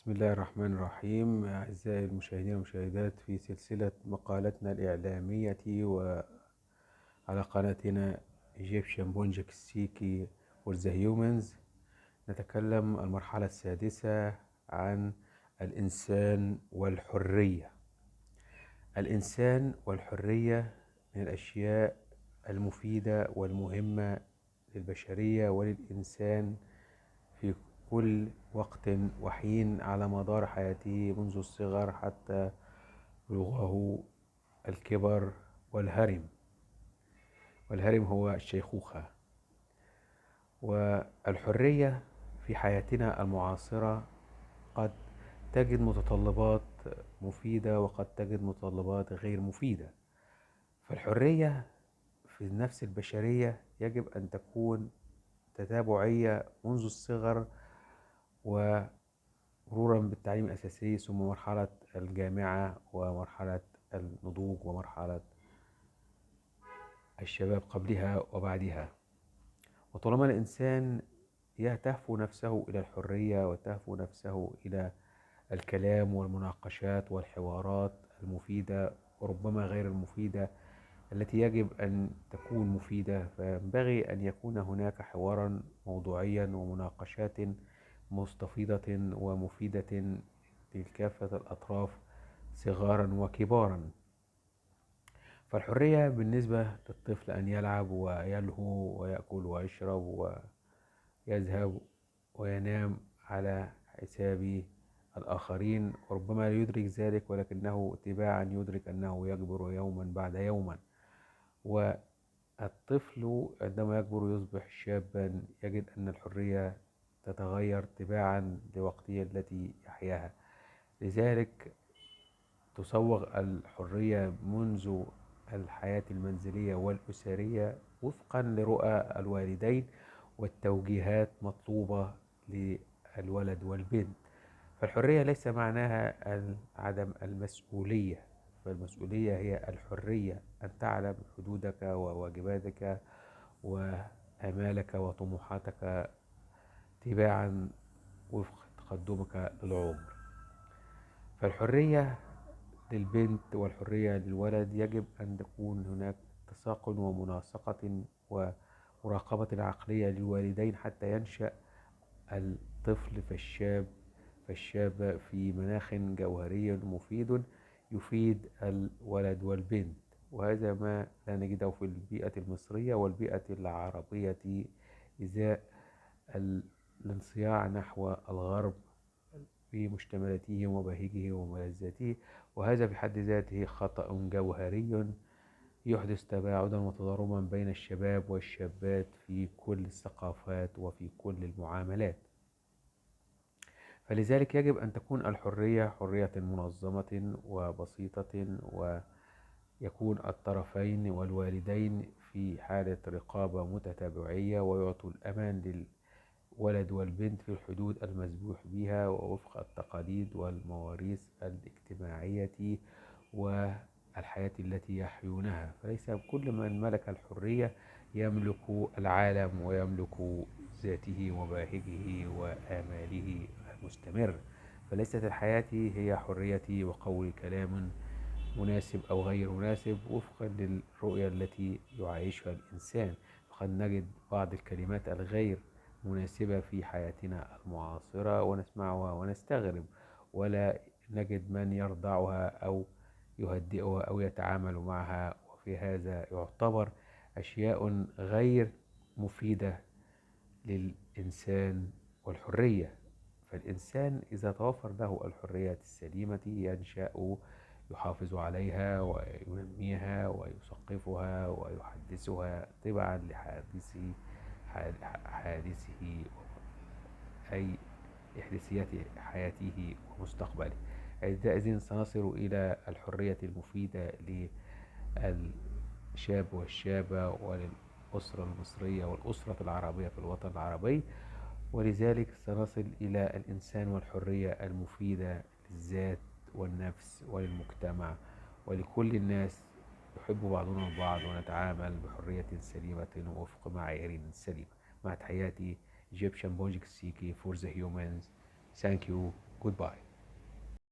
بسم الله الرحمن الرحيم. أعزائي المشاهدين والمشاهدات في سلسلة مقالتنا الإعلامية وعلى قناتنا Egyptian Bonjik Siki for the Humans. نتكلم المرحلة السادسة عن الإنسان والحرية. الإنسان والحرية من الأشياء المفيدة والمهمة للبشرية وللإنسان في كل وقت وحين على مدار حياته منذ الصغر حتى بلوغه الكبر والهرم. والهرم هو الشيخوخة. والحرية في حياتنا المعاصرة قد تجد متطلبات مفيدة وقد تجد متطلبات غير مفيدة. فالحرية في النفس البشرية يجب أن تكون تتابعية منذ الصغر ومرورا بالتعليم الأساسي ثم مرحلة الجامعة ومرحلة النضوج ومرحلة الشباب قبلها وبعدها. وطالما الإنسان تهفو نفسه إلى الحرية وتهفو نفسه إلى الكلام والمناقشات والحوارات المفيدة وربما غير المفيدة التي يجب أن تكون مفيدة، فينبغي أن يكون هناك حوارا موضوعيا ومناقشات مستفيضة ومفيدة لكافة الأطراف صغارا وكبارا. فالحرية بالنسبة للطفل أن يلعب ويلهو ويأكل ويشرب ويذهب وينام على حساب الآخرين، وربما لا يدرك ذلك ولكنه تباعا يدرك أنه يكبر يوما بعد يوما. والطفل عندما يكبر يصبح شابا يجد أن الحرية تتغير تباعا لوقته التي يحياها. لذلك تصوغ الحرية منذ الحياة المنزلية والأسرية وفقا لرؤى الوالدين والتوجيهات مطلوبة للولد والبنت. فالحرية ليس معناها عدم المسؤولية، فالمسؤولية هي الحرية أن تعلم حدودك وواجباتك وآمالك وطموحاتك تباعا وفق تقدمك للعمر. فالحرية للبنت والحرية للولد يجب أن تكون هناك تساق ومناسقة ومراقبة عقلية للوالدين حتى ينشأ الطفل فالشاب في مناخ جوهري مفيد يفيد الولد والبنت. وهذا ما لا نجده في البيئة المصرية والبيئة العربية إزاء الانصياع نحو الغرب في مشتملاته ومباهجه وملذاته، وهذا في حد ذاته خطأ جوهري يحدث تباعدا وتضاربا بين الشباب والشابات في كل الثقافات وفي كل المعاملات. فلذلك يجب أن تكون الحرية حرية منظمة وبسيطة، ويكون الطرفين والوالدين في حالة رقابة متتابعية ويعطوا الأمان للولد والبنت في الحدود المسموح بها ووفق التقاليد والمواريث الاجتماعية والحياة التي يحيونها. فليس كل من ملك الحرية يملك العالم ويملك ذاته ومباهجه وآماله المستمر. فليست الحياة هي حريتي وقول كلام مناسب أو غير مناسب وفقا للرؤية التي يعيشها الإنسان. فقد نجد بعض الكلمات الغير مناسبة في حياتنا المعاصرة ونسمعها ونستغرب، ولا نجد من يرضعها أو يهدئها أو يتعامل معها، وفي هذا يعتبر أشياء غير مفيدة للإنسان والحرية. فالإنسان إذا توفر له الحرية السليمة ينشأ يحافظ عليها وينميها ويثقفها ويحدثها تبعا حادثه أي إحداثيات حياته ومستقبله. عندئذ سنصل إلى الحرية المفيدة للشاب والشابة وللأسرة المصرية والأسرة العربية في الوطن العربي، ولذلك سنصل إلى الإنسان والحرية المفيدة للذات والنفس وللمجتمع ولكل الناس. يحب بعضنا البعض ونتعامل بحرية سليمة وفق معايير سليمة. مع تحياتي Egyptian Bonjik Siki for the Humans. Thank you. Goodbye.